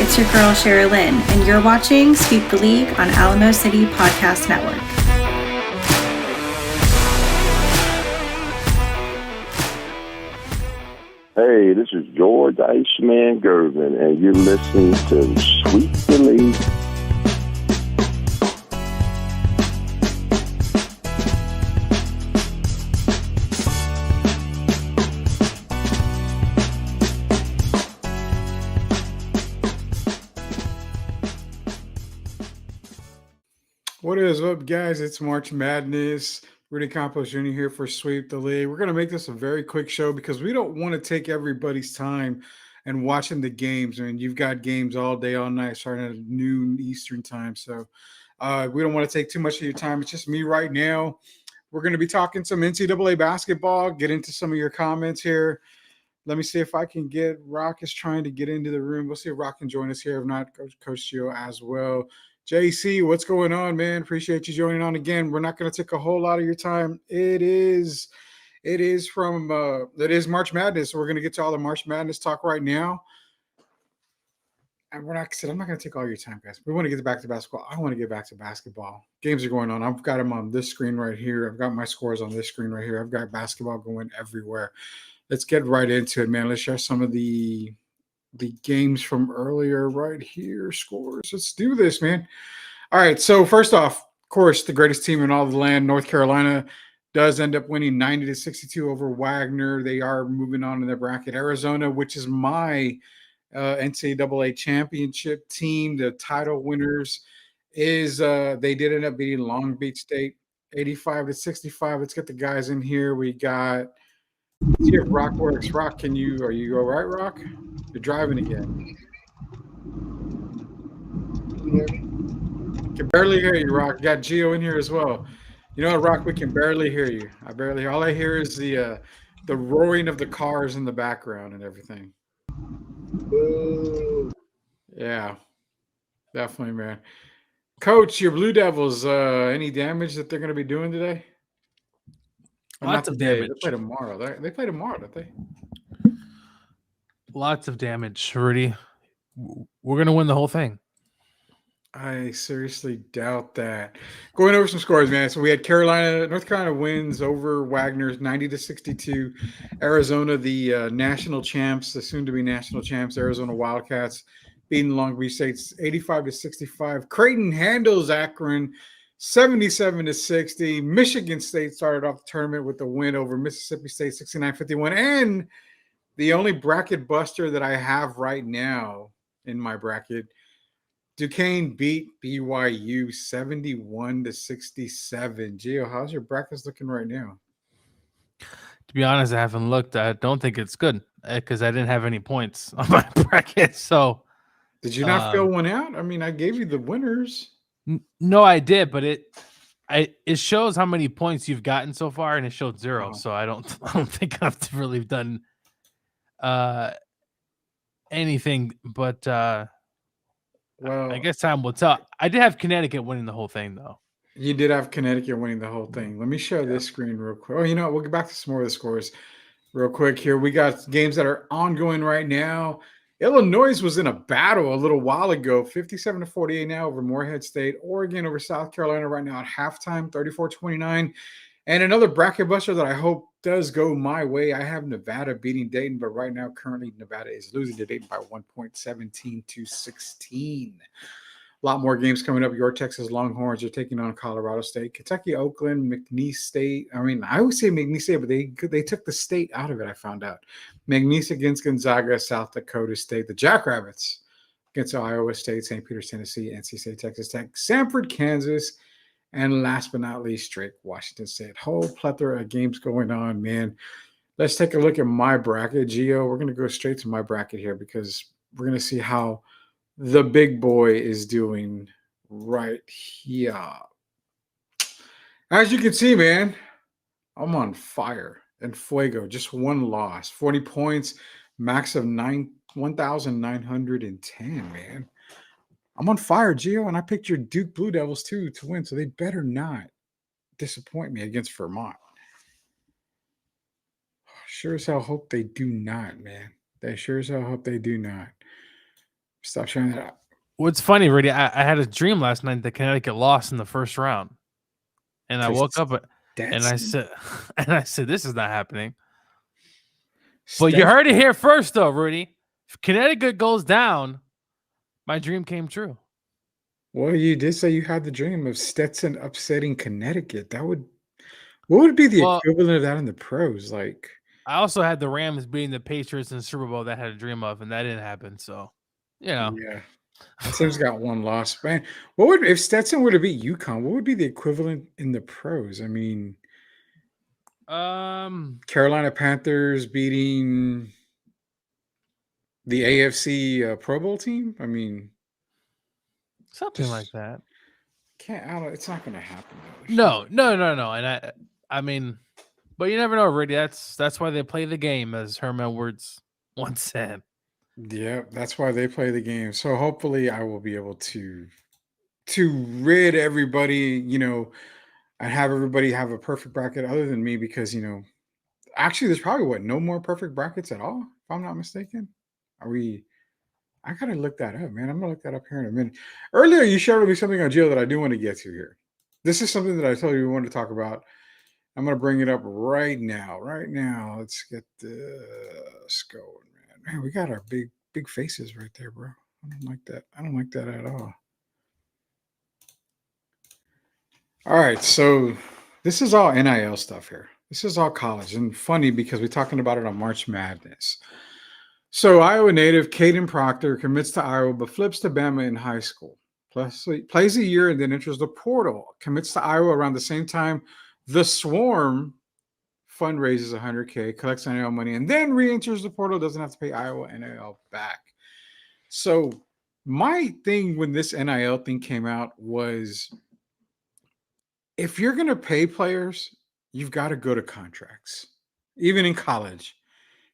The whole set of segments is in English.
it's your girl Cheryl Lynn, and you're watching Sweep the League on Alamo City Podcast Network. Hey, this is George Iceman Gervin, and you're listening to Sweep the League. What is up, guys? It's March Madness. Rudy Campos Jr. here for Sweep the League. We're going to make this a very quick show because we don't want to take everybody's time and watching the games. I mean, you've got games all day, all night, starting at noon Eastern time. So we don't want to take too much of your time. It's just me right now. We're going to be talking some NCAA basketball, get into some of your comments here. Let me see if I can get Rock is trying to get into the room. We'll see if Rock can join us here. If not, Coach Gio as well. JC, what's going on, man? Appreciate you joining on again. We're not going to take a whole lot of your time. It is March Madness. So we're going to get to all the March Madness talk right now. And I'm not going to take all your time, guys. We want to get back to basketball. I want to get back to basketball. Games are going on. I've got them on this screen right here. I've got my scores on this screen right here. I've got basketball going everywhere. Let's get right into it, man. Let's share some of the games from earlier right here, scores. Let's do this, man. All right, so first off, of course, the greatest team in all the land, North Carolina, does end up winning 90-62 over Wagner. They are moving on in their bracket. Arizona, which is my NCAA championship team, the title winners, is they did end up beating Long Beach State 85-65. Let's get the guys in here. We got – let's see if Rock works. Rock, are you all right, Rock? You're driving again. Can barely hear you, Rock. Got Gio in here as well. You know what, Rock? We can barely hear you. All I hear is the roaring of the cars in the background and everything. Boo. Yeah, definitely, man. Coach, your Blue Devils, any damage that they're going to be doing today? Lots of damage. They play tomorrow. They play tomorrow, don't they? Lots of damage, Rudy. We're going to win the whole thing. I seriously doubt that. Going over some scores, man. So we had North Carolina wins over Wagner's 90-62. Arizona, the national champs, the soon-to-be national champs, Arizona Wildcats, beating Long Beach State 85-65. Creighton handles Akron 77-60. Michigan State started off the tournament with a win over Mississippi State 69-51. And the only bracket buster that I have right now in my bracket, Duquesne beat BYU 71-67. Gio, how's your brackets looking right now? To be honest, I haven't looked. I don't think it's good because I didn't have any points on my bracket. So, did you not fill one out? I mean, I gave you the winners. No, I did, but it shows how many points you've gotten so far, and it showed 0. So I don't think I've really done anything. But well, I guess time will tell. I did have Connecticut winning the whole thing, though. You did have Connecticut winning the whole thing. Let me share this screen real quick. Oh, you know what? We'll get back to some more of the scores real quick here. We got games that are ongoing right now. Illinois was in a battle a little while ago, 57-48 now over Morehead State. Oregon over South Carolina right now at halftime, 34-29. And another bracket buster that I hope does go my way. I have Nevada beating Dayton, but right now, currently, Nevada is losing to Dayton by 1.17-16. A lot more games coming up. Your Texas Longhorns are taking on Colorado State. Kentucky, Oakland, McNeese State. I mean, I would say McNeese State, but they took the state out of it, I found out. McNeese against Gonzaga, South Dakota State. The Jackrabbits against Iowa State, St. Peter's, Tennessee, NC State, Texas Tech, Sanford, Kansas, and last but not least, Drake, Washington State. Whole plethora of games going on, man. Let's take a look at my bracket. Gio, we're going to go straight to my bracket here because we're going to see how the big boy is doing right here. As you can see, man, I'm on fire and fuego. Just one loss, 40 points, max of 1,910, man. I'm on fire, Gio, and I picked your Duke Blue Devils too to win, so they better not disappoint me against Vermont. Sure as hell hope they do not, man. They sure as hell hope they do not. Stop sharing that out. What's funny, Rudy? I had a dream last night that Connecticut lost in the first round, and I woke up and I said, "This is not happening." But you heard it here first, though, Rudy. If Connecticut goes down, my dream came true. Well, you did say you had the dream of Stetson upsetting Connecticut. What would be the equivalent of that in the pros? Like, I also had the Rams beating the Patriots in the Super Bowl that I had a dream of, and that didn't happen. So, yeah, Stetson got one loss. Man, what would if Stetson were to beat UConn? What would be the equivalent in the pros? I mean, Carolina Panthers beating the AFC Pro Bowl team. I mean, something like that. It's not going to happen. No. And I mean, but you never know, Rudy. That's why they play the game, as Herman Edwards once said. Yeah, that's why they play the game. So hopefully, I will be able to rid everybody, and have everybody have a perfect bracket other than me, because actually, there's probably no more perfect brackets at all, if I'm not mistaken. I gotta look that up, man. I'm gonna look that up here in a minute. Earlier, you shared with me something on Gio that I do want to get to here. This is something that I told you we wanted to talk about. I'm gonna bring it up right now. Right now, let's get this going, man. Man, we got our big faces right there, bro. I don't like that. I don't like that at all. All right, so this is all NIL stuff here. This is all college, and funny because we're talking about it on March Madness. So Iowa native Caden Proctor commits to Iowa but flips to Bama in high school. Plays a year and then enters the portal. Commits to Iowa around the same time the Swarm fundraises $100K, collects NIL money, and then re-enters the portal. Doesn't have to pay Iowa NIL back. So my thing when this NIL thing came out was, if you're going to pay players, you've got to go to contracts. Even in college,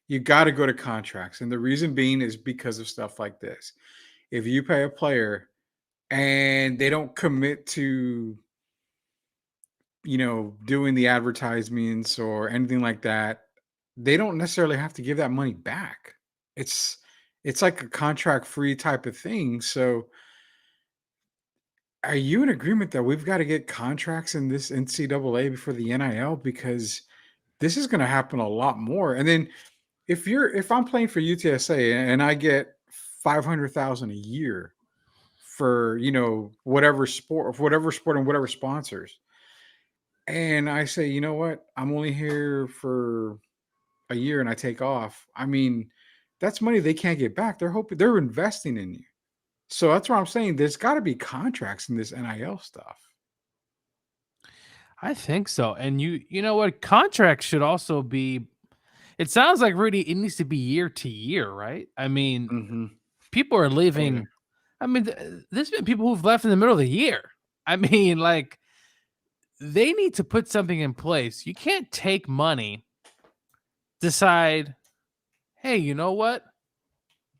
you got to go to contracts. And the reason being is because of stuff like this. If you pay a player and they don't commit to, doing the advertisements or anything like that, they don't necessarily have to give that money back. It's like a contract free type of thing. So are you in agreement that we've got to get contracts in this NCAA before the NIL? Because this is going to happen a lot more. And then if I'm playing for UTSA and I get $500,000 a year for, whatever sport and whatever sponsors, and I say, you know what, I'm only here for a year and I take off. I mean, that's money they can't get back. They're investing in you. So that's what I'm saying. There's got to be contracts in this NIL stuff. I think so. And you know what? Contracts should also be, it sounds like, Rudy, it needs to be year to year, right? I mean, people are leaving. Oh, yeah. I mean, there's been people who've left in the middle of the year. I mean, like, they need to put something in place. You can't take money, decide, hey, you know what?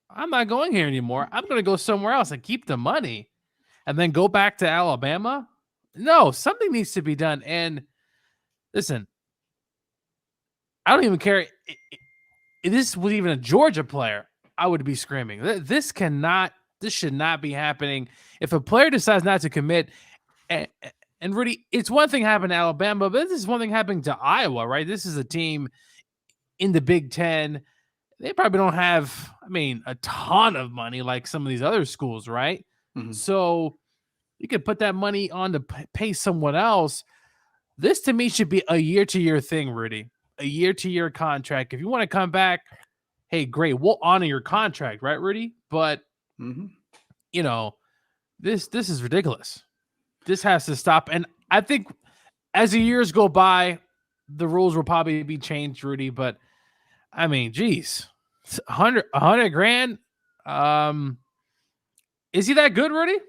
I'm not going here anymore. I'm going to go somewhere else and keep the money and then go back to Alabama. No, something needs to be done. And listen, I don't even care. If this was even a Georgia player, I would be screaming. This should not be happening. If a player decides not to commit, and Rudy, it's one thing happening to Alabama, but this is one thing happening to Iowa, right? This is a team in the Big Ten. They probably don't have, a ton of money like some of these other schools, right? Mm-hmm. So you could put that money on to pay someone else. This, to me, should be a year-to-year thing, Rudy. A year-to-year contract. If you want to come back, hey, great. We'll honor your contract, right, Rudy? But, this is ridiculous. This has to stop. And I think as the years go by, the rules will probably be changed, Rudy. But, geez. $100 grand. Is he that good, Rudy?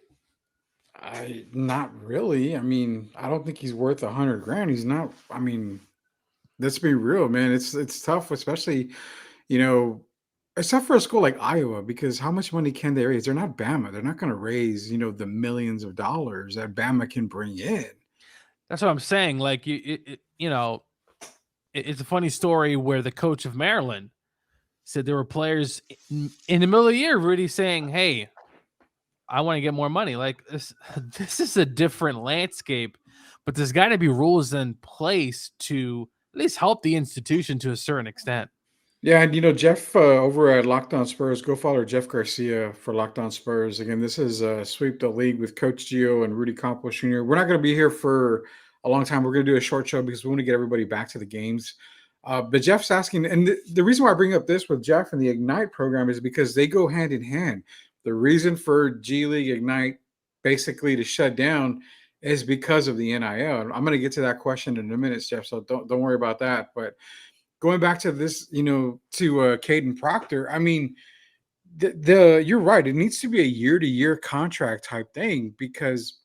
Not really. I don't think he's worth $100 grand. He's not. Let's be real, man. It's tough, especially, it's tough for a school like Iowa, because how much money can they raise? They're not Bama. They're not going to raise, the millions of dollars that Bama can bring in. That's what I'm saying. Like, it's a funny story where the coach of Maryland said there were players in the middle of the year, Rudy, saying, hey, I want to get more money. Like this, this is a different landscape, but there's got to be rules in place to at least help the institution to a certain extent. Yeah, and Jeff over at Locked On Spurs, go follow Jeff Garcia for Locked On Spurs. Again, this is Sweep the League with Coach Gio and Rudy Campos Jr. We're not going to be here for a long time. We're going to do a short show because we want to get everybody back to the games. But Jeff's asking, and the reason why I bring up this with Jeff and the Ignite program is because they go hand in hand. The reason for G League Ignite basically to shut down is because of the NIL. I'm going to get to that question in a minute, Jeff, so don't worry about that. But going back to this, to Caden Proctor, I mean, you're right. It needs to be a year-to-year contract type thing because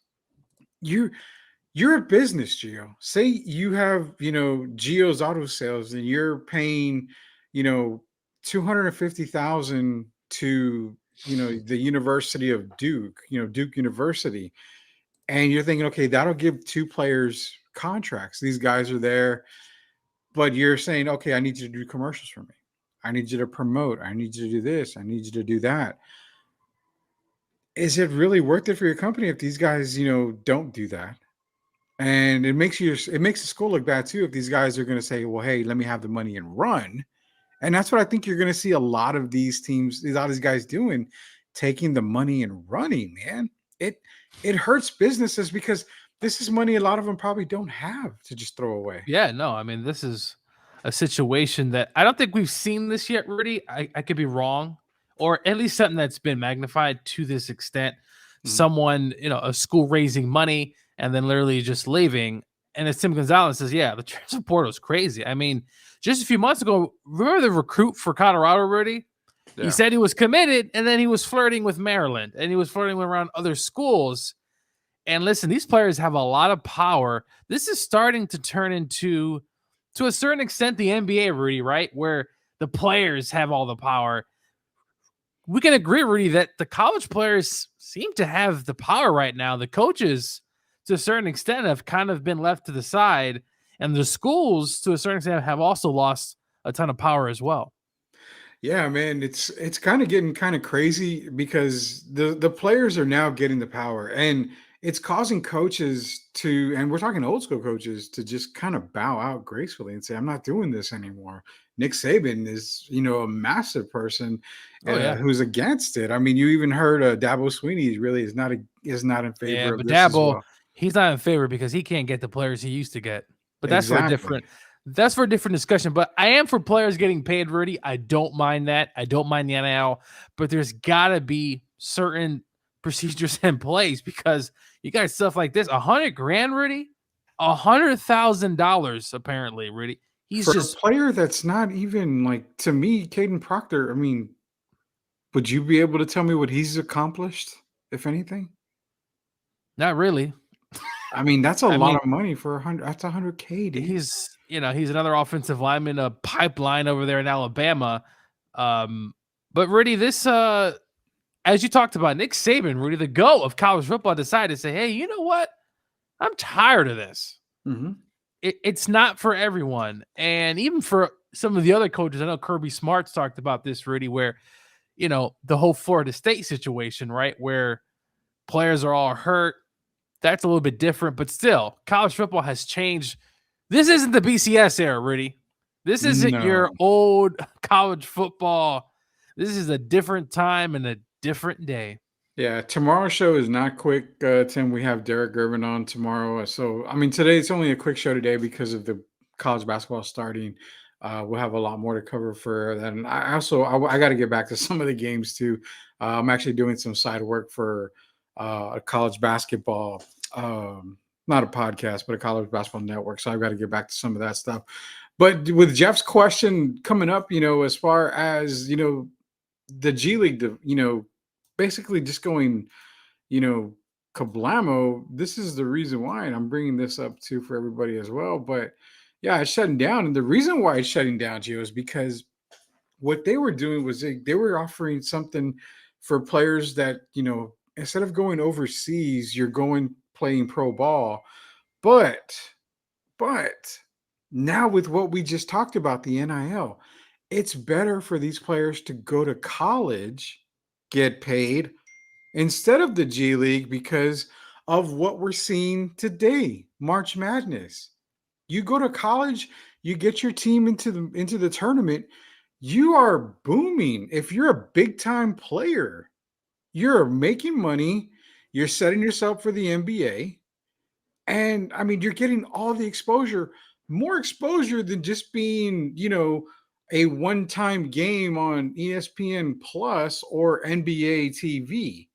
you're a business, Gio. Say you have, Gio's Auto Sales and you're paying, $250,000 to, the University of Duke, Duke University. And you're thinking, okay, that'll give two players contracts. These guys are there. But you're saying, okay, I need you to do commercials for me. I need you to promote. I need you to do this. I need you to do that. Is it really worth it for your company if these guys, don't do that? And it makes the school look bad too if these guys are going to say, well, hey, let me have the money and run. And that's what I think you're going to see a lot of these teams, a lot of these guys doing, taking the money and running, man. It hurts businesses because this is money a lot of them probably don't have to just throw away. Yeah, no, I mean, this is a situation that I don't think we've seen this yet, Rudy. I could be wrong, or at least something that's been magnified to this extent. Mm-hmm. Someone, a school raising money and then literally just leaving. And as Tim Gonzalez says, yeah, the transfer portal is crazy. I mean, just a few months ago, remember the recruit for Colorado, Rudy? Yeah. He said he was committed, and then he was flirting with Maryland, and he was flirting around other schools. And listen, these players have a lot of power. This is starting to turn into, to a certain extent, the NBA, Rudy, right? Where the players have all the power. We can agree, Rudy, that the college players seem to have the power right now. The coaches, to a certain extent, have kind of been left to the side. And the schools, to a certain extent, have also lost a ton of power as well. Yeah, man, it's kind of getting kind of crazy because the players are now getting the power. And it's causing coaches to, and we're talking old school coaches, to just kind of bow out gracefully and say, I'm not doing this anymore. Nick Saban is, a massive person who's against it. I mean, you even heard Dabo Sweeney really is not in favor of but this Dabo, as well. He's not in favor because he can't get the players he used to get. But that's for a different discussion. But I am for players getting paid, Rudy. I don't mind that. I don't mind the NIL, but there's got to be certain procedures in place because you got stuff like this. $100,000, Rudy, $100,000 apparently, Rudy. He's for just a player that's not even like, to me, Caden Proctor. I mean, would you be able to tell me what he's accomplished, if anything? Not really. I mean, that's a lot of money for $100. That's $100K, dude. He's another offensive lineman, a pipeline over there in Alabama. But Rudy, this as you talked about, Nick Saban, Rudy, the GOAT of college football, decided to say, hey, you know what? I'm tired of this. Mm-hmm. It's not for everyone. And even for some of the other coaches, I know Kirby Smart's talked about this, Rudy, where, the whole Florida State situation, right, where players are all hurt. That's a little bit different, but still, college football has changed. This isn't the BCS era, Rudy. This isn't your old college football. This is a different time and a different day. Yeah, tomorrow's show is not quick, Tim. We have Derek Gervin on tomorrow. So, I mean, today it's only a quick show today because of the college basketball starting. We'll have a lot more to cover for that. And I got to get back to some of the games too. I'm actually doing some side work for a college basketball, not a podcast, but a college basketball network. So I've got to get back to some of that stuff. But with Jeff's question coming up, as far as, the G League, basically just going, kablamo, this is the reason why, and I'm bringing this up too for everybody as well. But yeah, it's shutting down. And the reason why it's shutting down, Gio, is because what they were doing was they were offering something for players that, instead of going overseas, you're going playing pro ball. But now with what we just talked about, the NIL, it's better for these players to go to college, get paid, instead of the G League because of what we're seeing today, March Madness. You go to college, you get your team into the tournament, you are booming. If you're a big time player, you're making money, you're setting yourself for the NBA, and I mean, you're getting all the exposure, more exposure than just being, a one-time game on ESPN Plus or NBA TV.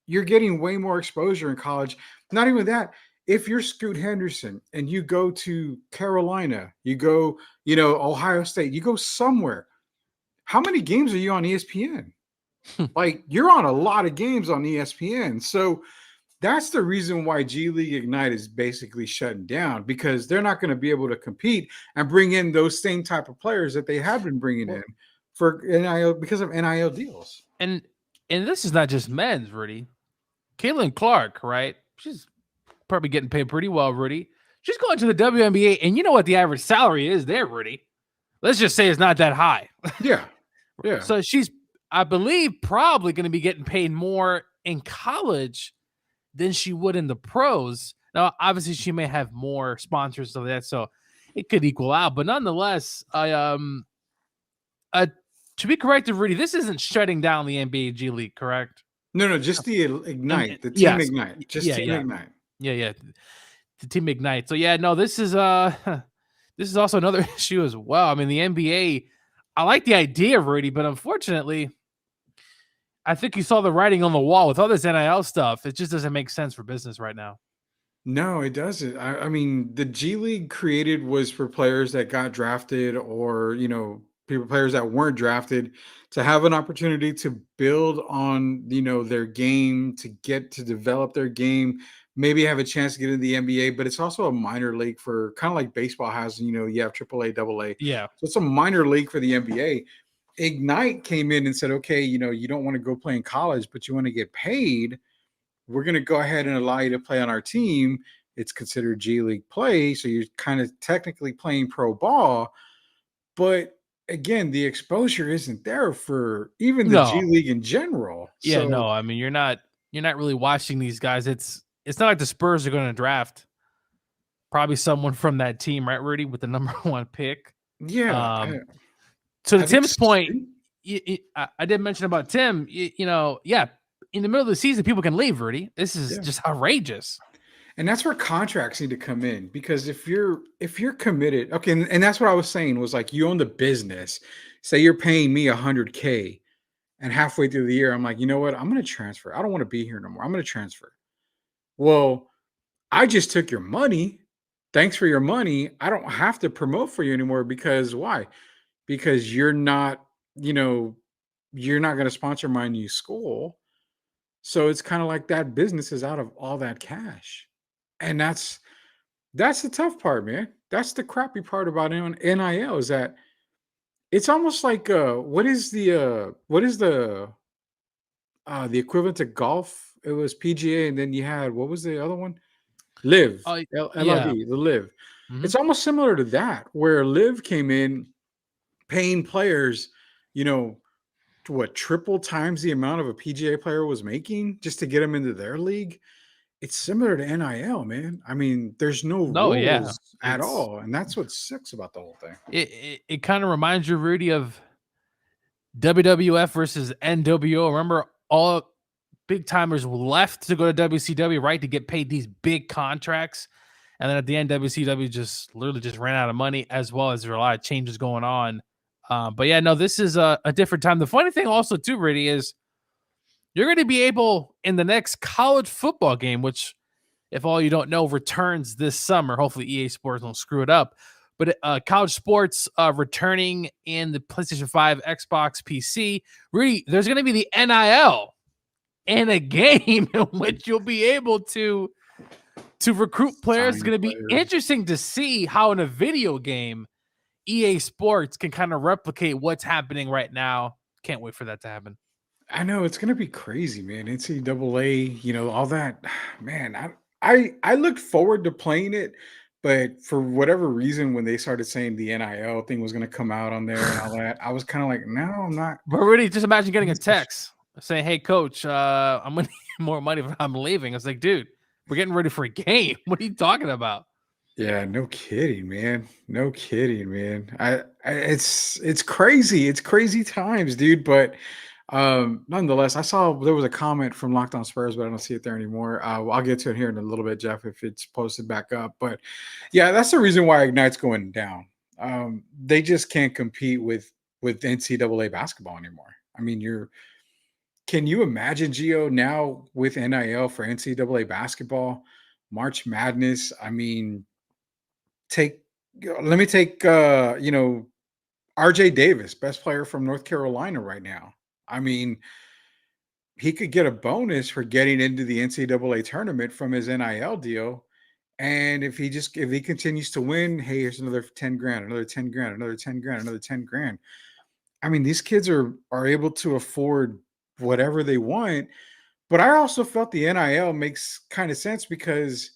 You're getting way more exposure in college. Not even that. If you're Scoot Henderson and you go to Carolina, you go, Ohio State, you go somewhere. How many games are you on ESPN? Like, you're on a lot of games on ESPN. So that's the reason why G League Ignite is basically shutting down, because they're not going to be able to compete and bring in those same type of players that they have been bringing in for NIL because of NIL deals. And this is not just men's, Rudy. Caitlin Clark, right? She's probably getting paid pretty well, Rudy. She's going to the WNBA, and you know what the average salary is there, Rudy? Let's just say it's not that high. Yeah. Yeah. So she's, I believe, probably going to be getting paid more in college than she would in the pros. Now, obviously, she may have more sponsors of that, so it could equal out. But nonetheless, to be corrected, Rudy, this isn't shutting down the NBA G League, correct? No, just the Ignite, the Team Ignite, just Team Ignite. Yeah, the Team Ignite. So yeah, no, this is also another issue as well. I mean, the NBA, I like the idea, Rudy, but unfortunately, I think you saw the writing on the wall with all this NIL stuff. It just doesn't make sense for business right now. No, it doesn't. I mean, the G League created was for players that got drafted or, players that weren't drafted to have an opportunity to build on, their game, to get to develop their game, maybe have a chance to get into the NBA, but it's also a minor league for kind of like baseball has, you have AAA, AA. Yeah. So it's a minor league for the NBA. Ignite came in and said, okay, you don't want to go play in college, but you want to get paid. We're going to go ahead and allow you to play on our team. It's considered G League play. So you're kind of technically playing pro ball. But again, the exposure isn't there for even the G League in general. Yeah, so, no, I mean, you're not really watching these guys. It's not like the Spurs are going to draft probably someone from that team, right, Rudy, with the number 1 pick. Yeah. So to Tim's point, I did mention about Tim, in the middle of the season, people can leave, Rudy. This is just outrageous. And that's where contracts need to come in, because if you're committed, okay, and that's what I was saying was like, you own the business. Say you're paying me $100K, and halfway through the year, I'm like, you know what? I'm going to transfer. I don't want to be here no more. I'm going to transfer. Well, I just took your money. Thanks for your money. I don't have to promote for you anymore, because why? Because you're not going to sponsor my new school. So it's kind of like that business is out of all that cash. And that's the tough part, man. That's the crappy part about NIL, is that it's almost like what is the equivalent to golf? It was PGA, and then you had, what was the other one? Live. LIV, the Live. Mm-hmm. It's almost similar to that, where Live came in paying players, triple times the amount of a PGA player was making just to get them into their league. It's similar to NIL, man. I mean, there's no rules at all, and that's what sucks about the whole thing. It kind of reminds you, Rudy, of WWF versus NWO. Remember, all big timers left to go to WCW, right, to get paid these big contracts, and then at the end, WCW just literally just ran out of money, as well as there were a lot of changes going on. But yeah, no, this is a different time. The funny thing also too, Rudy, is you're going to be able in the next college football game, which, if all you don't know, returns this summer. Hopefully EA Sports won't screw it up. But college sports returning in the PlayStation 5, Xbox, PC. Rudy, there's going to be the NIL in a game in which you'll be able to recruit players. It's going to be interesting to see how in a video game EA Sports can kind of replicate what's happening right now. Can't wait for that to happen. I know it's gonna be crazy, man. NCAA, all that. Man, I looked forward to playing it, but for whatever reason, when they started saying the NIL thing was gonna come out on there and all that, I was kind of like, no, I'm not. But really, just imagine getting a text. saying, "Hey, coach, I'm gonna need more money if I'm leaving." I was like, "Dude, we're getting ready for a game. What are you talking about?" Yeah, no kidding, man. No kidding, man. It's crazy. It's crazy times, dude. But nonetheless, I saw there was a comment from Locked On Spurs, but I don't see it there anymore. I'll get to it here in a little bit, Jeff, if it's posted back up. But yeah, that's the reason why Ignite's going down. They just can't compete with NCAA basketball anymore. I mean, can you imagine, Gio, now with NIL for NCAA basketball, March Madness? I mean, take let me take RJ Davis, best player from North Carolina right now. I mean, he could get a bonus for getting into the NCAA tournament from his NIL deal. And if he continues to win, hey, here's another 10 grand, another 10 grand, another 10 grand, another 10 grand. I mean, these kids are able to afford whatever they want. But I also felt the NIL makes kind of sense because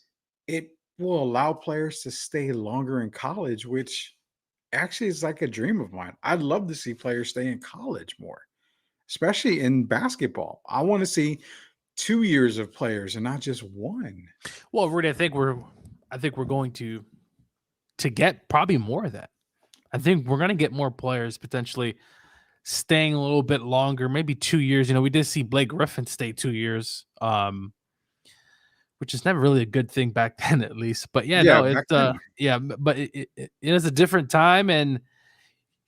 it will allow players to stay longer in college, which actually is like a dream of mine. I'd love to see players stay in college more, especially in basketball. I want to see 2 years of players and not just one. Well, Rudy, I think we're going to get probably more of that. I think we're going to get more players potentially staying a little bit longer, maybe 2 years. You know, we did see Blake Griffin stay 2 years, which is never really a good thing back then, at least. But yeah, Yeah, no, back then. but it is a different time, and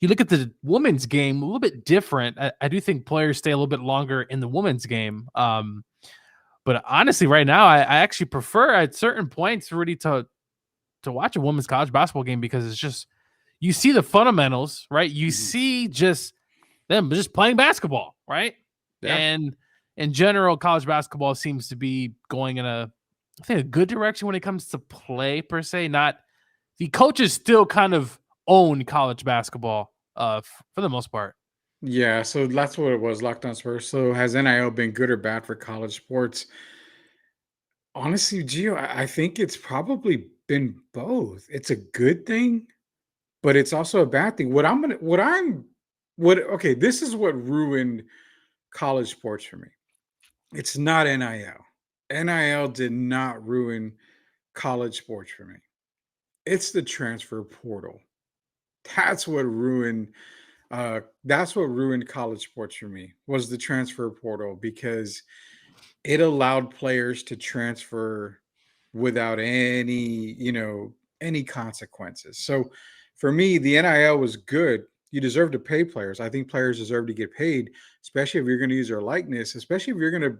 you look at the women's game a little bit different. I do think players stay a little bit longer in the women's game. But honestly, right now, I actually prefer at certain points, Rudy, to watch a women's college basketball game because it's just you see the fundamentals, right? You Mhm. see just them just playing basketball, right? Yeah. And in general, college basketball seems to be going in I think a good direction when it comes to play per se. Not the coaches still kind of own college basketball, for the most part. Yeah, so that's what it was, Locked On Spurs. So has NIL been good or bad for college sports? Honestly, Gio, I think it's probably been both. It's a good thing, but it's also a bad thing. Okay, this is what ruined college sports for me. It's not NIL. NIL did not ruin college sports for me. It's the transfer portal. That's what ruined that's what ruined college sports for me was the transfer portal because it allowed players to transfer without any consequences. So for me, the NIL was good. You deserve to pay players. I think players deserve to get paid, especially if you're going to use their likeness, especially if you're going to,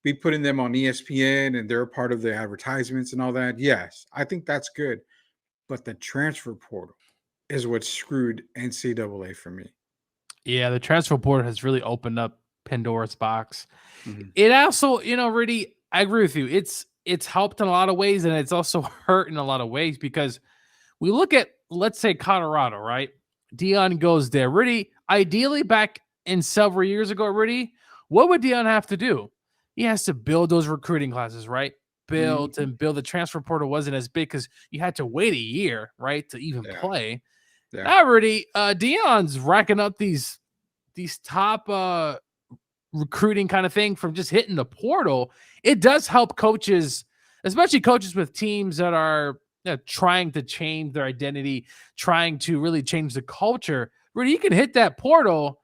be putting them on ESPN and they're a part of the advertisements and all that. Yes, I think that's good. But the transfer portal is what screwed NCAA for me. Yeah, the transfer portal has really opened up Pandora's box. Mhm. It also, Rudy, I agree with you. It's helped in a lot of ways, and it's also hurt in a lot of ways because we look at, let's say, Colorado, right? Dion goes there. Rudy, ideally back in several years ago, Rudy, what would Dion have to do? He has to build those recruiting classes, right? Build Mhm. and build. The transfer portal wasn't as big because you had to wait a year, right, to even Yeah. play. Yeah. Now, Rudy, Dion's racking up these top recruiting kind of thing from just hitting the portal. It does help coaches, especially coaches with teams that are trying to change their identity, trying to really change the culture. Rudy, you can hit that portal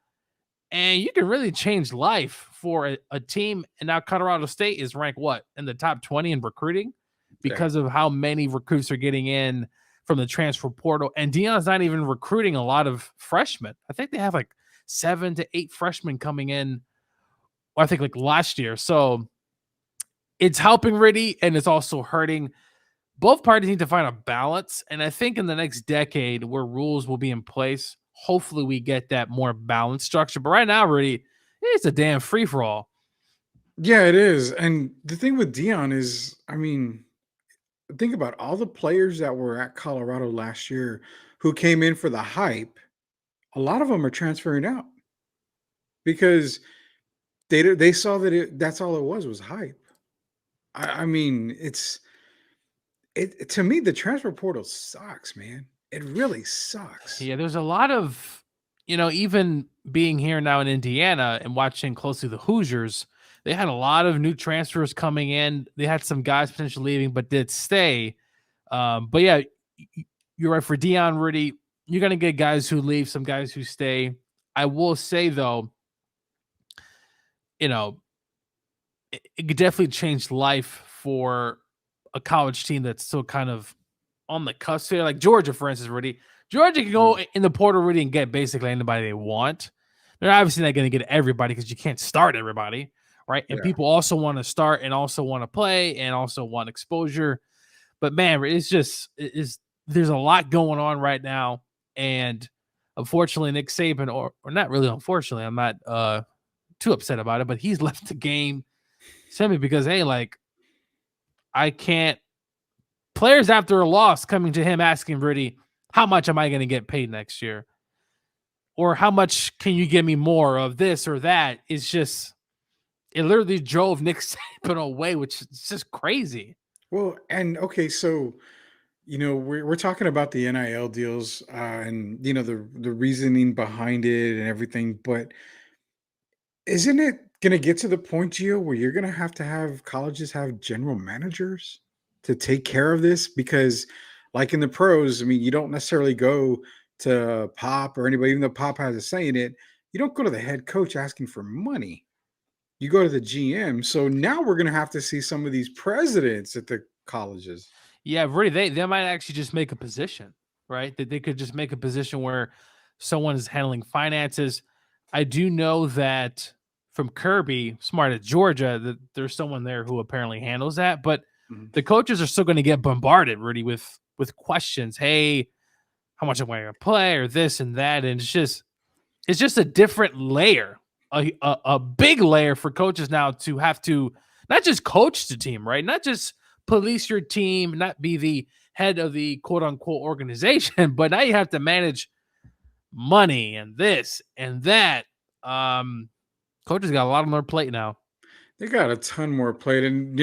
and you can really change life for a team. And now Colorado State is ranked what in the top 20 in recruiting Yeah. because of how many recruits are getting in from the transfer portal. And Dion's not even recruiting a lot of freshmen. I think they have like 7 to 8 freshmen coming in. I think like last year. So it's helping Riddy and it's also hurting. Both parties need to find a balance. And I think in the next decade, where rules will be in place, hopefully we get that more balanced structure. But right now, Riddy, it's a damn free for all. Yeah, it is. And the thing with Dion is, I mean, think about all the players that were at Colorado last year who came in for the hype. A lot of them are transferring out because they saw that that's all it was hype. I mean, it to me the transfer portal sucks, man. It really sucks. Yeah, there's a lot of even being here now in Indiana and watching closely the Hoosiers, they had a lot of new transfers coming in. They had some guys potentially leaving, but did stay. But yeah, you're right. For Dion Rudy, you're going to get guys who leave, some guys who stay. I will say, though, it could definitely change life for a college team that's still kind of on the cusp here. Like Georgia, for instance, Rudy. Georgia can go in the portal really and get basically anybody they want. They're obviously not going to get everybody because you can't start everybody, right? And people also want to start and also want to play and also want exposure. But man, there's a lot going on right now. And unfortunately, Nick Saban, or not really unfortunately, I'm not too upset about it, but he's left the game simply because, hey, like, I can't. Players after a loss coming to him asking Rudy, how much am I going to get paid next year? Or how much can you give me more of this or that? It's just, it literally drove Nick Saban away, which is just crazy. Well, and okay, so we're talking about the NIL deals and the reasoning behind it and everything, but isn't it going to get to the point, Gio, where you're going to have colleges have general managers to take care of this? Because, like in the pros, I mean, you don't necessarily go to Pop or anybody, even though Pop has a say in it. You don't go to the head coach asking for money. You go to the GM. So now we're going to have to see some of these presidents at the colleges. Yeah, really, they might actually just make a position, right? That they could just make a position where someone is handling finances. I do know that from Kirby Smart at Georgia, that there's someone there who apparently handles that, but the coaches are still going to get bombarded, Rudy, with questions. Hey, how much am I going to play, or this and that? And it's just a different layer, a big layer for coaches now to have to not just coach the team, right? Not just police your team, not be the head of the quote unquote organization, but now you have to manage money and this and that. Coaches got a lot on their plate now. They got a ton more plate, and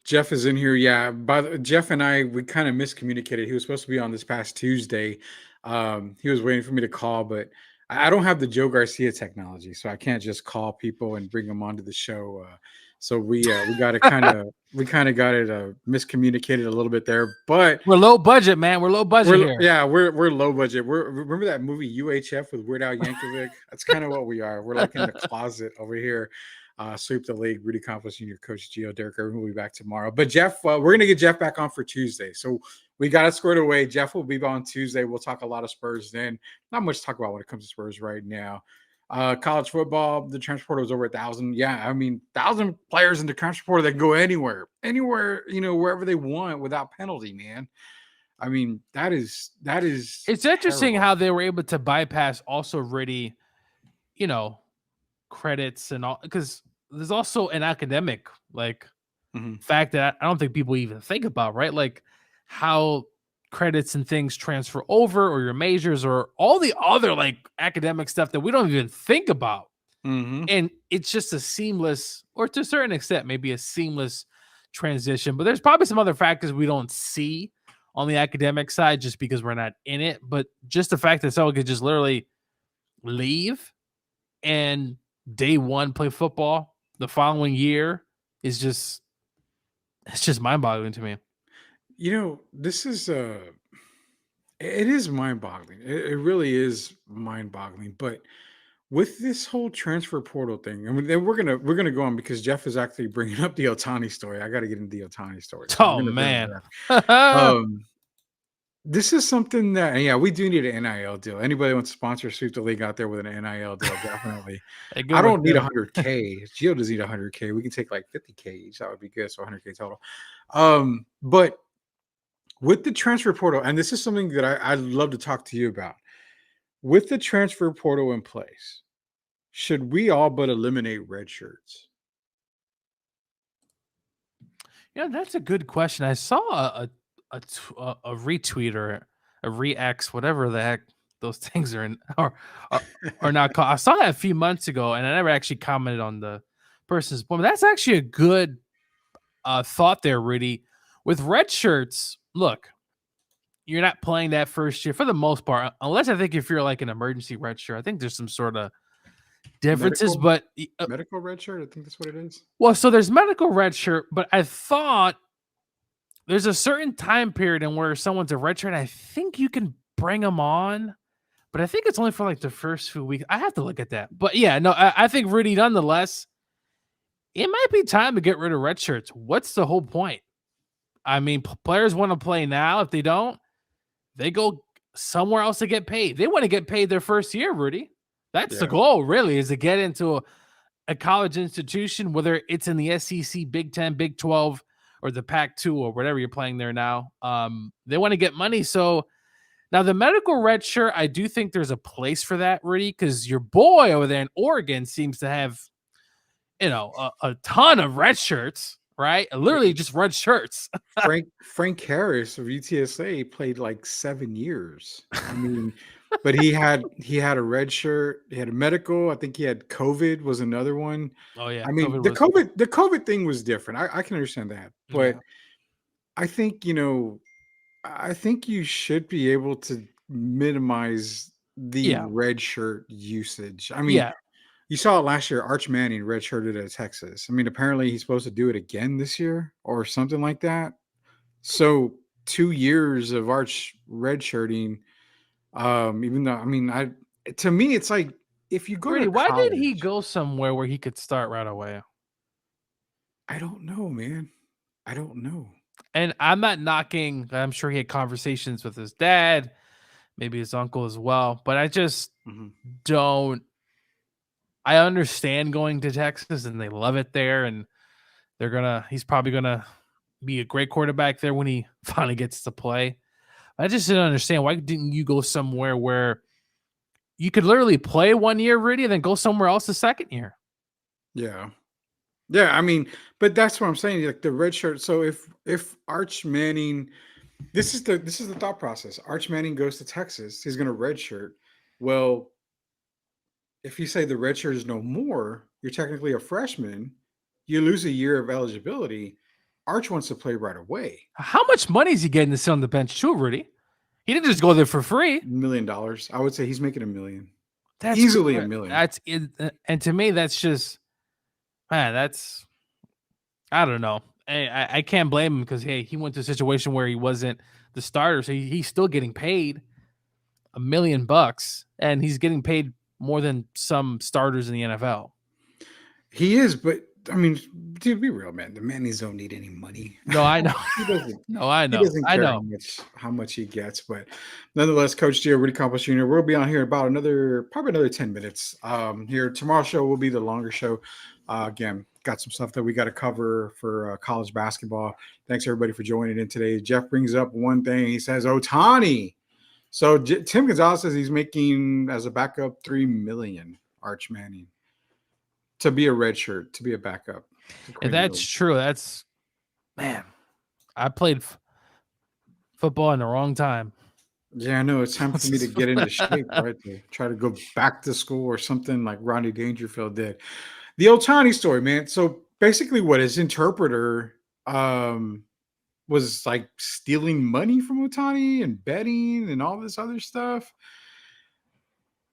Jeff is in here. Yeah, Jeff and I, we kind of miscommunicated. He was supposed to be on this past Tuesday. He was waiting for me to call, but I don't have the Joe Garcia technology, so I can't just call people and bring them onto the show. So we got to kind of got it miscommunicated a little bit there, but we're low budget, man. We're low budget here. Yeah, we're low budget. Remember that movie UHF with Weird Al Yankovic? That's kind of what we are. We're like in the closet over here. Sweep the league. Rudy Campos, Jr., Coach Gio, Derek Irvin will be back tomorrow. But Jeff, we're going to get Jeff back on for Tuesday. So we got it squared away. Jeff will be on Tuesday. We'll talk a lot of Spurs then. Not much to talk about when it comes to Spurs right now. College football, the transfer portal is over 1,000. Yeah, I mean, 1,000 players in the transfer portal that can go anywhere, wherever they want without penalty, man. I mean, that is. It's interesting how they were able to bypass also really, credits and all, because there's also an academic fact that I don't think people even think about, right? Like how credits and things transfer over, or your majors, or all the other academic stuff that we don't even think about. And it's just a seamless, or to a certain extent, maybe a seamless transition. But there's probably some other factors we don't see on the academic side just because we're not in it. But just the fact that someone could just literally leave and day one play football the following year is just mind-boggling to me. This is it is mind-boggling. It really is mind-boggling. But with this whole transfer portal thing, I mean, then we're gonna go on because Jeff is actually bringing up the Ohtani story. I got to get into the Ohtani story. So man, this is something that we do need an NIL deal. Anybody wants to sponsor Sweep the League out there with an NIL deal, definitely. I don't need 100K. Gio doesn't need 100K. We can take like 50K each. That would be good. So 100K total. But with the transfer portal, and this is something that I'd love to talk to you about. With the transfer portal in place, should we all but eliminate red shirts? Yeah, that's a good question. I saw a retweet or a re-X, whatever the heck those things are in, or not called. I saw that a few months ago, and I never actually commented on the person's point. But that's actually a good thought there, Rudy. With red shirts, look, you're not playing that first year for the most part, unless I think if you're like an emergency redshirt, I think there's some sort of differences. Medical redshirt, I think that's what it is. Well, so there's medical redshirt, but I thought there's a certain time period in where someone's a redshirt. I think you can bring them on, but I think it's only for like the first few weeks. I have to look at that. But yeah, no, I think Rudy, nonetheless, it might be time to get rid of red shirts. What's the whole point? I mean, players want to play now. If they don't, they go somewhere else to get paid. They want to get paid their first year, Rudy. That's the goal, really, is to get into a college institution, whether it's in the SEC, Big 10, Big 12, or the Pac-2 or whatever you're playing there now. They want to get money. So now the medical red shirt, I do think there's a place for that, Rudy, because your boy over there in Oregon seems to have, a ton of red shirts, right? Literally just red shirts. Frank Harris of UTSA played like 7 years. I mean, but he had a red shirt. He had a medical. I think he had COVID was another one. Oh yeah. I mean, the COVID thing was different. I can understand that, but Yeah. I think I think you should be able to minimize the red shirt usage. I mean, you saw it last year. Arch Manning redshirted at Texas. I mean, apparently he's supposed to do it again this year or something like that. So 2 years of Arch redshirting. Even though, I mean, to me, it's like if you go Rudy, to why college, did he go somewhere where he could start right away? I don't know, man. I don't know. And I'm not knocking. I'm sure he had conversations with his dad, maybe his uncle as well. But I just don't. I understand going to Texas and they love it there, and he's probably gonna be a great quarterback there when he finally gets to play. I just didn't understand, why didn't you go somewhere where you could literally play 1 year, Rudy, and then go somewhere else the second year? Yeah. I mean, but that's what I'm saying. Like the red shirt. So if Arch Manning, this is the thought process. Arch Manning goes to Texas. He's going to red shirt. Well, if you say the red shirt is no more, you're technically a freshman. You lose a year of eligibility. Arch wants to play right away. How much money is he getting to sit on the bench too, Rudy? He didn't just go there for free. $1 million. I would say he's making $1 million. That's easily $1 million. That's it. And to me, that's just, man, that's, I don't know. I can't blame him because, hey, he went to a situation where he wasn't the starter. So he's still getting paid $1 million, and he's getting paid more than some starters in the NFL. He is, but I mean, dude, be real, man. The Mannings don't need any money. No, I know. He doesn't. No, I know. He doesn't care how much he gets, but nonetheless, Coach Gio, Rudy Campos Jr. We'll be on here about probably another 10 minutes. Here tomorrow's show will be the longer show. Again, got some stuff that we got to cover for college basketball. Thanks everybody for joining in today. Jeff brings up one thing. He says Ohtani. So Tim Gonzalez says he's making as a backup $3 million. Arch Manning. To be a red shirt, to be a backup. And that's true. That's, man, I played football in the wrong time. Yeah, I know. It's time for me to get into shape, right? To try to go back to school or something like Rodney Dangerfield did. The Ohtani story, man. So basically what his interpreter was like stealing money from Ohtani and betting and all this other stuff.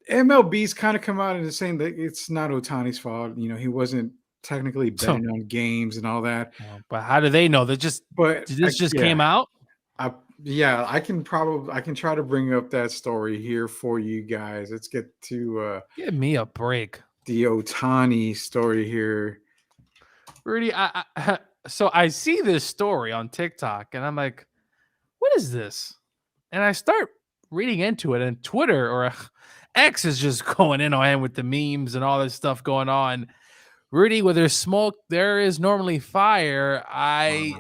MLB's kind of come out and saying that it's not Ohtani's fault. He wasn't technically betting on games and all that. But how do they know? Did this came out? I can try to bring up that story here for you guys. Let's get to give me a break. The Ohtani story here. Rudy, so I see this story on TikTok and I'm like, what is this? And I start reading into it, and Twitter or X is just going in on him with the memes and all this stuff going on. Rudy, where there's smoke, there is normally fire. I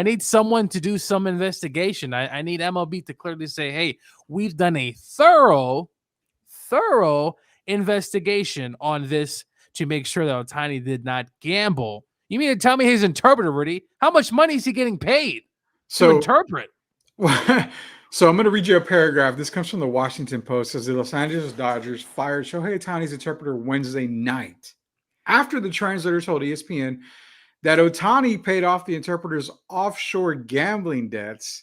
need someone to do some investigation. I need MLB to clearly say, hey, we've done a thorough investigation on this to make sure that Ohtani did not gamble. You mean to tell me his interpreter, Rudy, how much money is he getting paid to interpret? So I'm going to read you a paragraph. This comes from the Washington Post. It says the Los Angeles Dodgers fired Shohei Ohtani's interpreter Wednesday night after the translator told ESPN that Ohtani paid off the interpreter's offshore gambling debts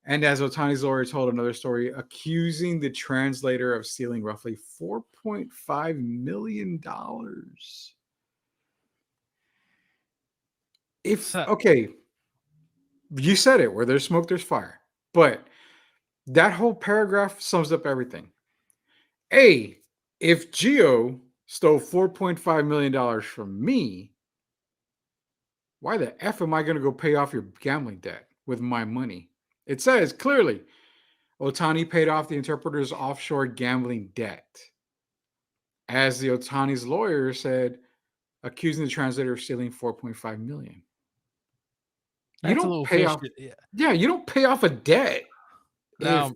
And as Otani's lawyer told another story, accusing the translator of stealing roughly $4.5 million. Okay, you said it, where there's smoke, there's fire. But that whole paragraph sums up everything. A, if Gio stole $4.5 million from me, why the F am I going to go pay off your gambling debt with my money? It says clearly, Otani paid off the interpreter's offshore gambling debt. As the Otani's lawyer said, accusing the translator of stealing $4.5 million. That's a little fishy. Yeah, you don't pay off a debt. Now,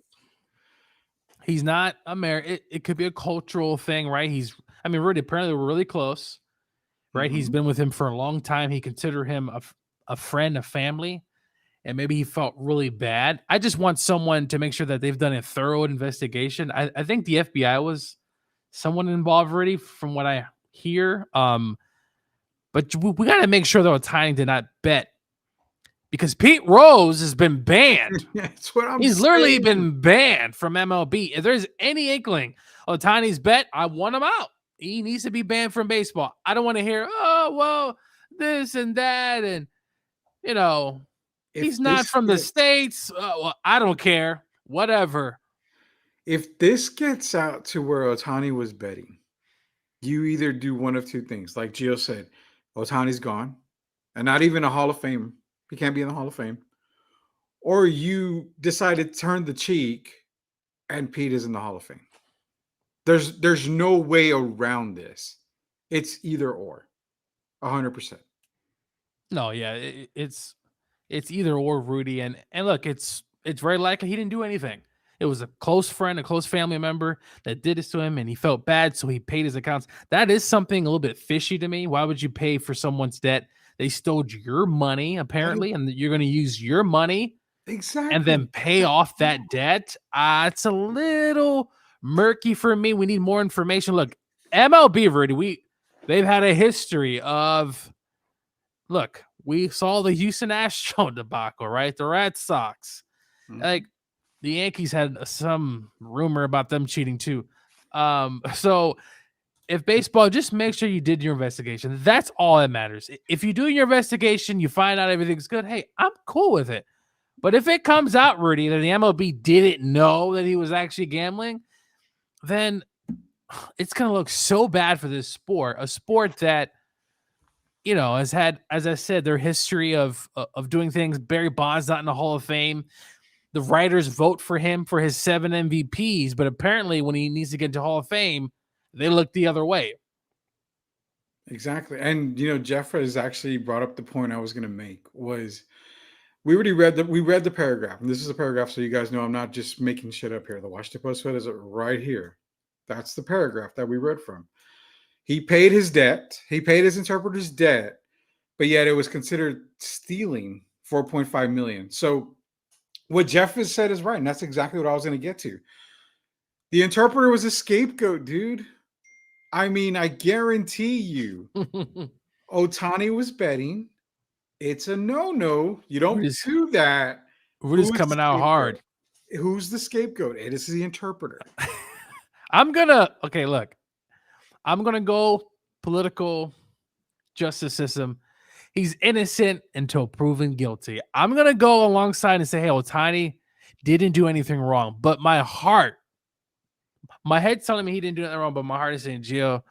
he's not American. It could be a cultural thing, right? Rudy, apparently we're really close, right? Mm-hmm. He's been with him for a long time. He considered him a friend, a family, and maybe he felt really bad. I just want someone to make sure that they've done a thorough investigation. I think the FBI was someone involved already, from what I hear. But we got to make sure that Otani did not bet, because Pete Rose has been banned. That's what I'm saying. He's literally been banned from MLB. If there's any inkling Otani's bet, I want him out. He needs to be banned from baseball. I don't want to hear, oh, well, this and that. And, he's not from the States. Well, I don't care. Whatever. If this gets out to where Otani was betting, you either do one of two things. Like Gio said, Otani's gone, and not even a Hall of Fame. He can't be in the Hall of Fame. Or you decide to turn the cheek and Pete is in the Hall of Fame. There's no way around this. It's either or. 100%. No, yeah, it's either or, Rudy. And look, it's very likely he didn't do anything. It was a close friend, a close family member that did this to him, and he felt bad, so he paid his accounts. That is something a little bit fishy to me. Why would you pay for someone's debt? They stole your money, apparently, and you're going to use your money and then pay off that debt. It's a little murky for me. We need more information. Look, MLB, Rudy, they've had a history of, look, we saw the Houston Astros debacle, right? The Red Sox. Mm-hmm. Like, the Yankees had some rumor about them cheating too. So if baseball, just make sure you did your investigation. That's all that matters. If you do your investigation, you find out everything's good, hey, I'm cool with it. But if it comes out, Rudy, that the MLB didn't know that he was actually gambling, then it's going to look so bad for this sport, a sport that, has had, as I said, their history of doing things. Barry Bonds not in the Hall of Fame. The writers vote for him for his 7 MVPs, but apparently when he needs to get into Hall of Fame, they look the other way. Exactly. And, Jeff has actually brought up the point I was going to make was we already read the paragraph. And this is a paragraph, so you guys know I'm not just making shit up here. The Washington Post is right here. That's the paragraph that we read from. He paid his debt. He paid his interpreter's debt, but yet it was considered stealing $4.5 million. So what Jeff has said is right, and that's exactly what I was going to get to. The interpreter was a scapegoat, dude. I guarantee you, Otani was betting. It's a no-no. You don't do that. Rudy's coming out hard. Who's the scapegoat? It is the interpreter. I'm going to go political justice system. He's innocent until proven guilty. I'm going to go alongside and say, hey, Otani didn't do anything wrong. But my head's telling me he didn't do anything wrong, but my heart is saying, Gio,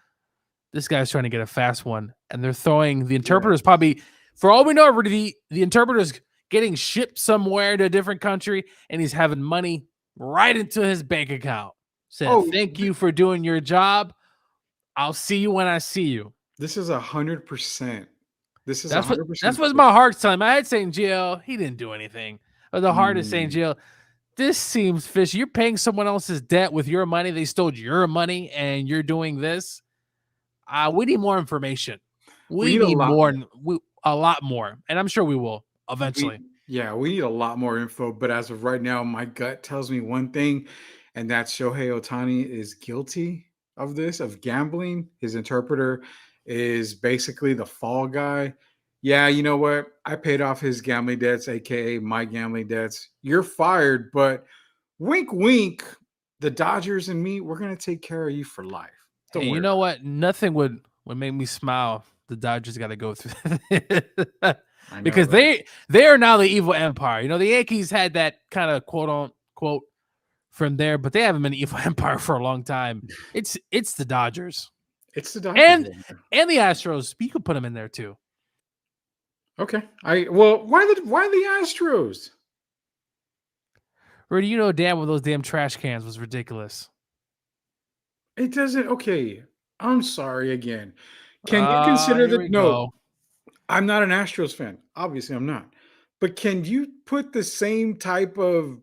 this guy's trying to get a fast one. And they're throwing the interpreter's probably, for all we know, the interpreter's getting shipped somewhere to a different country, and he's having money right into his bank account. Saying, thank you for doing your job. I'll see you when I see you. This is 100%. That's 100%. That's what my heart's telling me. My head's saying, Gio, he didn't do anything. But the heart is saying, Gio, this seems fishy. You're paying someone else's debt with your money. They stole your money, and you're doing this. We need more information. We need more. A lot more. And I'm sure we will eventually. We need a lot more info. But as of right now, my gut tells me one thing, and that's Shohei Ohtani is guilty of this, of gambling. His interpreter is basically the fall guy. Yeah, you know what? I paid off his gambling debts, aka my gambling debts. You're fired, but wink, wink. The Dodgers and me, we're gonna take care of you for life. Don't Hey, worry. you know what? Nothing would make me smile. The Dodgers got to go through because right? they are now the evil empire. You know, the Yankees had that kind of quote unquote from there, but they haven't been an evil empire for a long time. It's the Dodgers. It's the Dodgers. And the Astros. You could put them in there too. Okay. Why the Astros? Rudy, you know damn well those damn trash cans was ridiculous. It doesn't. Okay. I'm sorry again. Can you consider that? No, I'm not an Astros fan. Obviously, I'm not. But can you put the same type of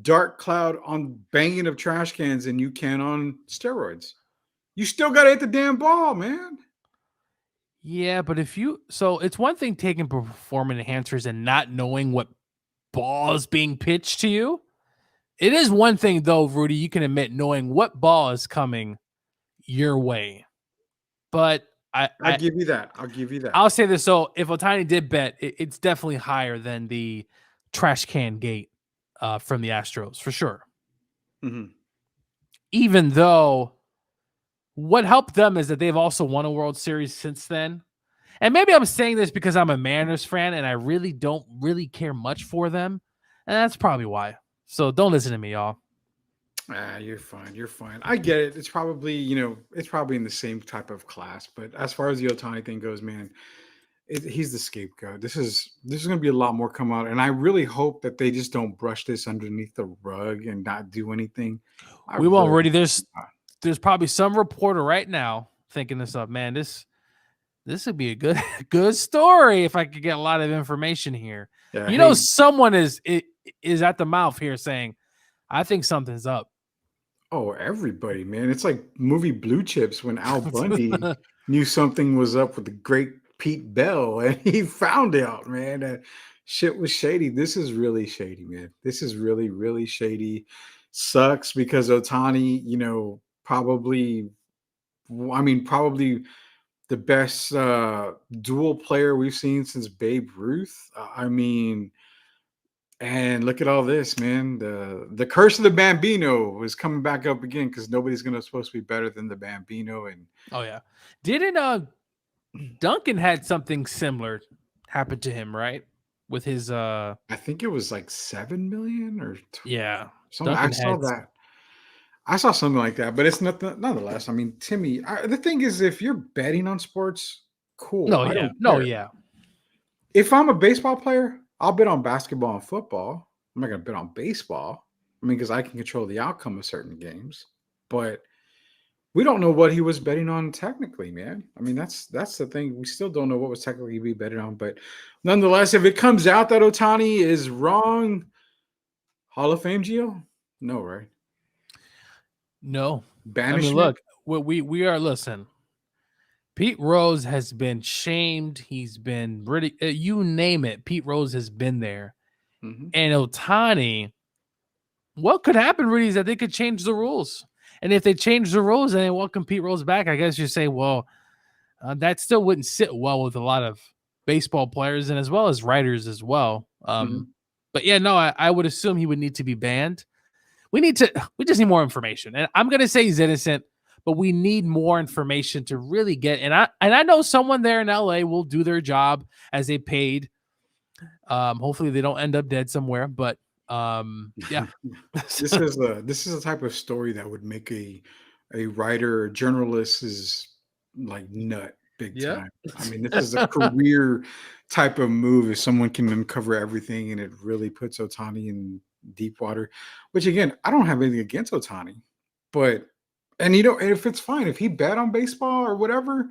dark cloud on banging of trash cans than you can on steroids? You still got to hit the damn ball, man. Yeah, but so it's one thing taking performance enhancers and not knowing what ball is being pitched to you. It is one thing, though, Rudy, you can admit knowing what ball is coming your way. But I'll give you that. I'll give you that. I'll say this. So if Ohtani did bet, it's definitely higher than the trash can gate from the Astros, for sure. Mm-hmm. Even though what helped them is that they've also won a World Series since then. And maybe I'm saying this because I'm a Mariners fan and I really don't really care much for them. And that's probably why. So don't listen to me, y'all. You're fine. You're fine. I get it. It's probably, it's probably in the same type of class. But as far as the Ohtani thing goes, man, he's the scapegoat. This is going to be a lot more come out. And I really hope that they just don't brush this underneath the rug and not do anything. We won't, Rudy. There's probably some reporter right now thinking this up. Man, this would be a good story if I could get a lot of information here. Yeah, someone is at the mouth here saying, I think something's up. Oh, everybody, man. It's like movie Blue Chips when Al Bundy knew something was up with the great Pete Bell and he found out, man, that shit was shady. This is really shady, man. This is really, really shady. Sucks because Ohtani, probably the best dual player we've seen since Babe Ruth. And look at all this, man. The curse of the Bambino is coming back up again because nobody's supposed to be better than the Bambino. And oh yeah, didn't Duncan had something similar happen to him, right? With his I think it was like 7 million or yeah. I saw that. I saw something like that, but it's nonetheless. I mean, Timmy. The thing is, if you're betting on sports, cool. Yeah. If I'm a baseball player, I'll bet on basketball and football. I'm not going to bet on baseball. Because I can control the outcome of certain games. But we don't know what he was betting on technically, man. That's the thing. We still don't know what was technically be betting on. But nonetheless, if it comes out that Ohtani is wrong, Hall of Fame, Gio? No, right? No. Banishment? Look, we are, listen. Pete Rose has been shamed. He's been you name it. Pete Rose has been there. Mm-hmm. And Ohtani, what could happen, really, is that they could change the rules. And if they change the rules and they welcome Pete Rose back, I guess you say, well, that still wouldn't sit well with a lot of baseball players and as well as writers as well. But yeah, no, I would assume he would need to be banned. We just need more information. And I'm going to say he's innocent, but we need more information to really get. And I know someone there in LA will do their job as they paid. Hopefully they don't end up dead somewhere, but yeah. This is a type of story that would make a writer or journalist is like nut big time. This is a career type of move if someone can uncover everything and it really puts Ohtani in deep water, which again, I don't have anything against Ohtani, but if it's fine, if he bet on baseball or whatever,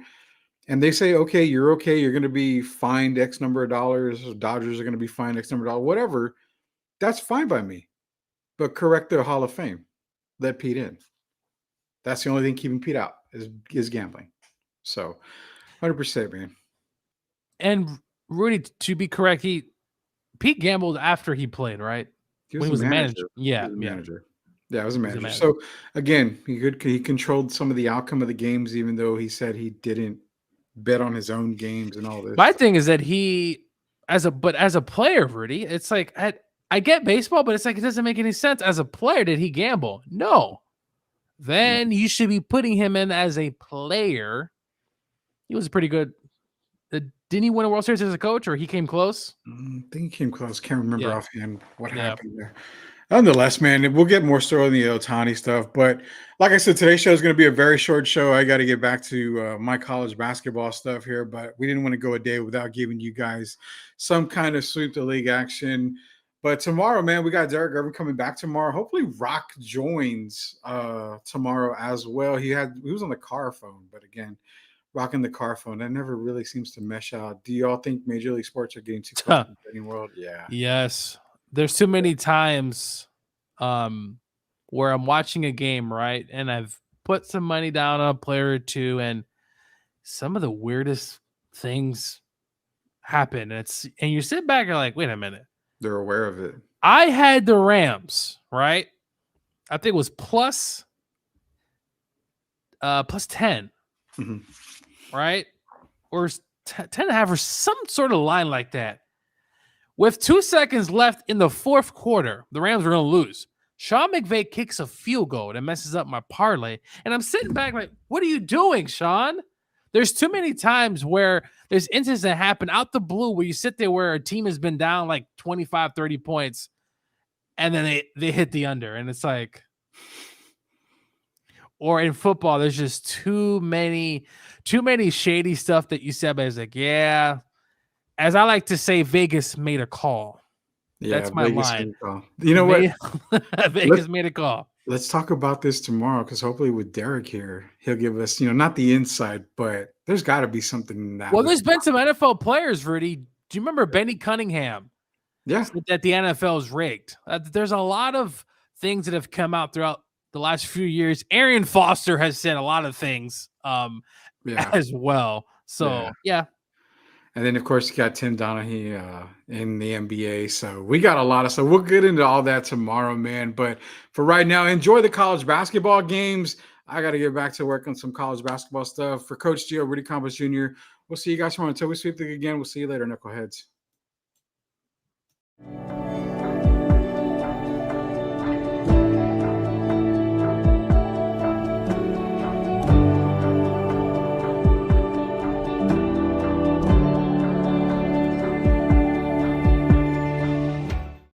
and they say, okay, you're going to be fined X number of dollars, Dodgers are going to be fined X number of dollars, whatever, that's fine by me. But correct the Hall of Fame. Let Pete in. That's the only thing keeping Pete out is gambling. So 100%, man. And Rudy, to be correct, Pete gambled after he played, right? He was a manager. Yeah, manager. Yeah, I was a manager. So again, he controlled some of the outcome of the games, even though he said he didn't bet on his own games and all this. My thing is that he as a player, Rudy, it's like I get baseball, but it's like it doesn't make any sense. As a player, did he gamble? No. Then you should be putting him in as a player. He was pretty good. Didn't he win a World Series as a coach, or he came close? I think he came close. Can't remember Yeah. offhand what happened there. Nonetheless, man, we'll get more story on the Ohtani stuff. But like I said, today's show is going to be a very short show. I got to get back to my college basketball stuff here, but we didn't want to go a day without giving you guys some kind of sweep the league action. But tomorrow, man, we got Derek Irvin coming back tomorrow. Hopefully, Rock joins tomorrow as well. He was on the car phone, but again, rocking the car phone, that never really seems to mesh out. Do y'all think Major League Sports are getting too close to the betting world? Yeah. Yes. There's too many times where I'm watching a game, right? And I've put some money down on a player or two, and some of the weirdest things happen. And you sit back and you're like, wait a minute. They're aware of it. I had the Rams, right? I think it was plus 10, right? Or 10.5 or some sort of line like that. With 2 seconds left in the fourth quarter, the Rams were going to lose. Sean McVay kicks a field goal that messes up my parlay. And I'm sitting back like, what are you doing, Sean? There's too many times where there's instances that happen out the blue where you sit there where a team has been down like 25, 30 points, and then they hit the under. And it's like, or in football, there's just too many shady stuff that you said, but it's like, yeah. As I like to say, Vegas made a call. Yeah, that's my Vegas line. You know what? Vegas made a call. Let's talk about this tomorrow, because hopefully with Derek here, he'll give us, not the insight, but there's got to be something in that. Well, there's been some NFL players, Rudy. Do you remember Benny Cunningham? Yeah. That the NFL is rigged. There's a lot of things that have come out throughout the last few years. Arian Foster has said a lot of things as well. So, yeah. And then, of course, you got Tim Donaghy in the NBA. So we got a lot of stuff. We'll get into all that tomorrow, man. But for right now, enjoy the college basketball games. I got to get back to work on some college basketball stuff. For Coach Gio, Rudy Campos Jr., we'll see you guys tomorrow. Until we sweep the league again, we'll see you later, Knuckleheads.